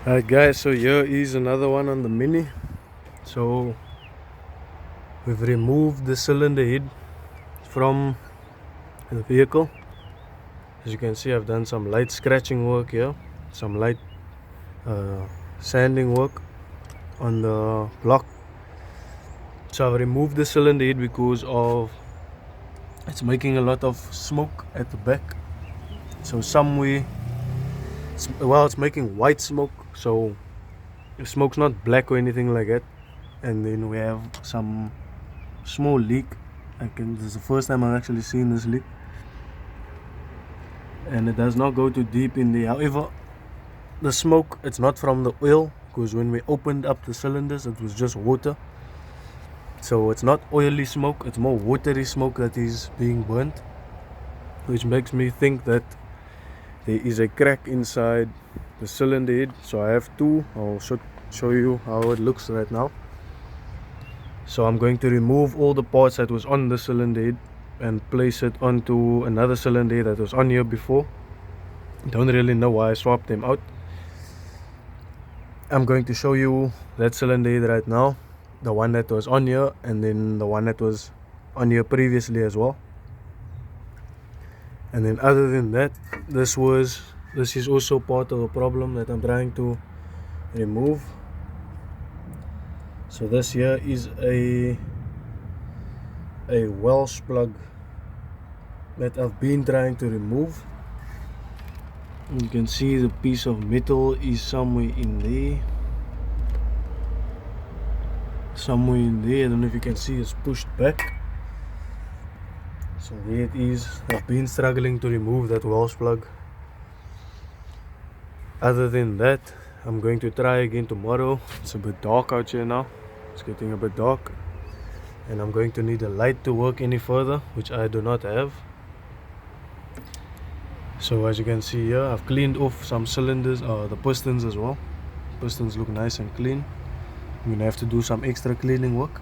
Alright guys, so here is another one on the Mini. So we've removed the cylinder head from the vehicle. As you can see, I've done some light scratching work here, some light sanding work on the block. So I've removed the cylinder head because of it's making a lot of smoke at the back. So somewhere, it's making white smoke, so the smoke's not black or anything like that. And then we have some small leak. This is the first time I've actually seen this leak, and it does not go too deep in there. However, the smoke, it's not from the oil, because when we opened up the cylinders it was just water. So it's not oily smoke, it's more watery smoke that is being burnt, which makes me think that there is a crack inside the cylinder head. So I have two. I'll show you how it looks right now. So I'm going to remove all the parts that was on the cylinder head and place it onto another cylinder head that was on here before. Don't really know why I swapped them out. I'm going to show you that cylinder head right now, the one that was on here, and then the one that was on here previously as well. And then other than that, this is also part of a problem that I'm trying to remove. So this here is a welsh plug that I've been trying to remove. You can see the piece of metal is somewhere in there. I don't know if you can see, it's pushed back. So there it is. I've been struggling to remove that welsh plug. Other than that, I'm going to try again tomorrow. It's a bit dark out here now. It's getting a bit dark, and I'm going to need a light to work any further, which I do not have. So as you can see here, I've cleaned off some cylinders, the pistons as well. Pistons look nice and clean. I'm gonna have to do some extra cleaning work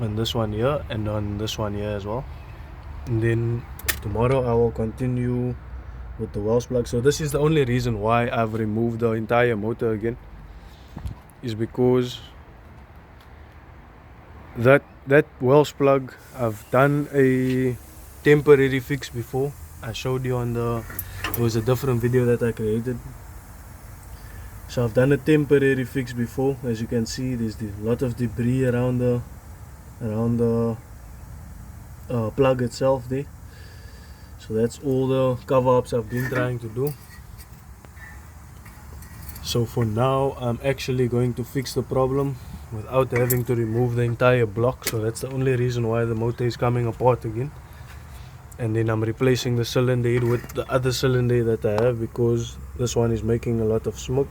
on this one here and on this one here as well. And then tomorrow I will continue with the welsh plug. So this is the only reason why I've removed the entire motor again, is because that welsh plug, I've done a temporary fix before. I showed you on it was a different video that I created. So I've done a temporary fix before. As you can see, there's a lot of debris around the plug itself there. So that's all the cover-ups I've been trying to do. So for now, I'm actually going to fix the problem without having to remove the entire block. So that's the only reason why the motor is coming apart again. And then I'm replacing the cylinder head with the other cylinder that I have, because this one is making a lot of smoke.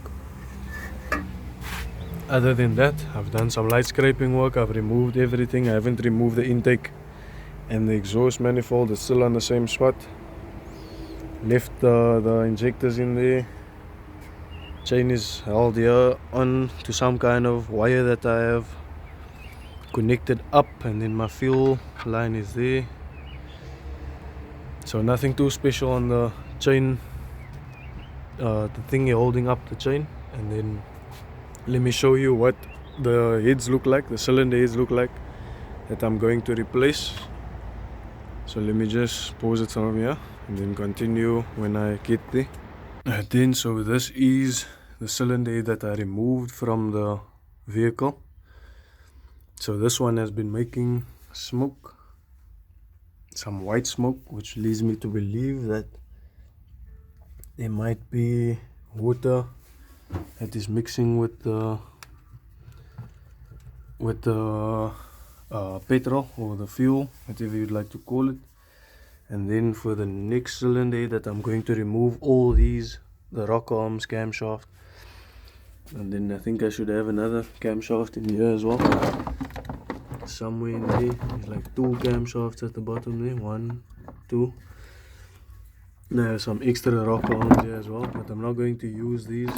Other than that, I've done some light scraping work. I've removed everything. I haven't removed the intake and the exhaust manifold. It's still on the same spot. Left the injectors in there. Chain is held here on to some kind of wire that I have connected up, and then my fuel line is there. So nothing too special on the chain, the thing holding up the chain. And then let me show you what the heads look like, the cylinder heads look like, that I'm going to replace. So let me just pause it from here and then continue when I get there. And then, so this is the cylinder head that I removed from the vehicle. So this one has been making smoke, some white smoke, which leads me to believe that there might be water that is mixing with the petrol or the fuel, whatever you'd like to call it. And then for the next cylinder that I'm going to remove all these, the rocker arms, camshaft, and then I think I should have another camshaft in here as well, somewhere in there. There's like two camshafts at the bottom there, 1, 2. There's some extra rocker arms here as well, but I'm not going to use these.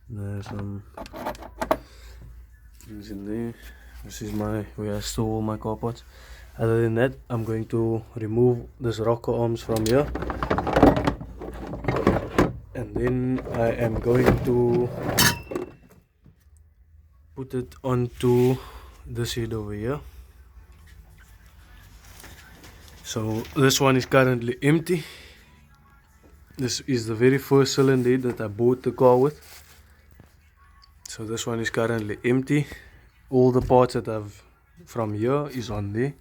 There's some things in there. This is where I store all my car parts. Other than that, I'm going to remove this rocker arms from here and then I am going to put it onto this head over here. So this one is currently empty. This is the very first cylinder head that I bought the car with. So this one is currently empty. All the parts that I've from here is on there.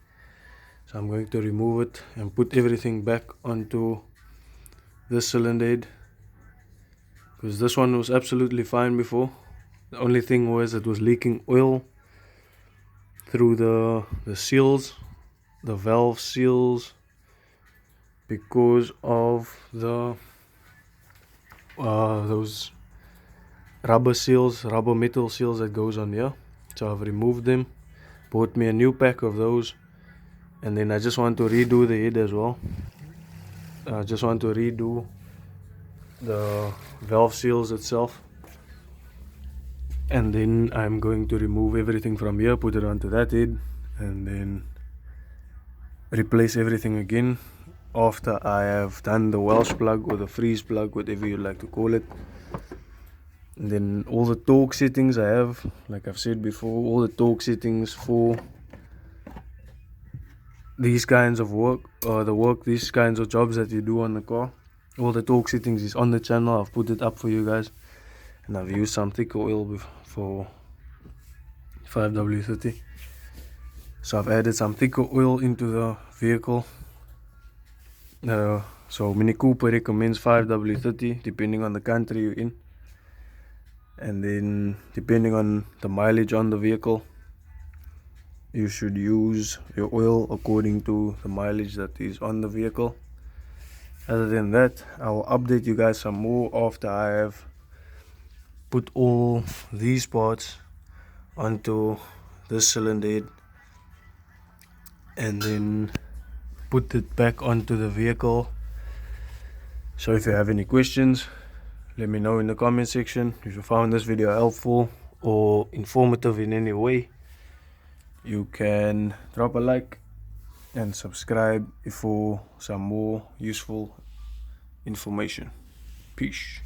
So I'm going to remove it and put everything back onto this cylinder head, because this one was absolutely fine before. The only thing was it was leaking oil through the seals, the valve seals, because of the those rubber seals, rubber metal seals that goes on here. So I've removed them, bought me a new pack of those, and then I just want to redo the head as well. I just want to redo the valve seals itself, and then I'm going to remove everything from here, put it onto that head, and then replace everything again after I have done the welsh plug or the freeze plug, whatever you like to call it. And then all the torque settings I have, like I've said before, all the torque settings for these kinds of work, these kinds of jobs that you do on the car, all the torque settings is on the channel. I've put it up for you guys, and I've used some thicker oil for 5W30. So I've added some thicker oil into the vehicle. So Mini Cooper recommends 5W30 depending on the country you're in, and then depending on the mileage on the vehicle, you should use your oil according to the mileage that is on the vehicle. Other than that, I will update you guys some more after I have put all these parts onto this cylinder head and then put it back onto the vehicle. So if you have any questions, let me know in the comment section. If you found this video helpful or informative in any way, you can drop a like and subscribe for some more useful information. Peace.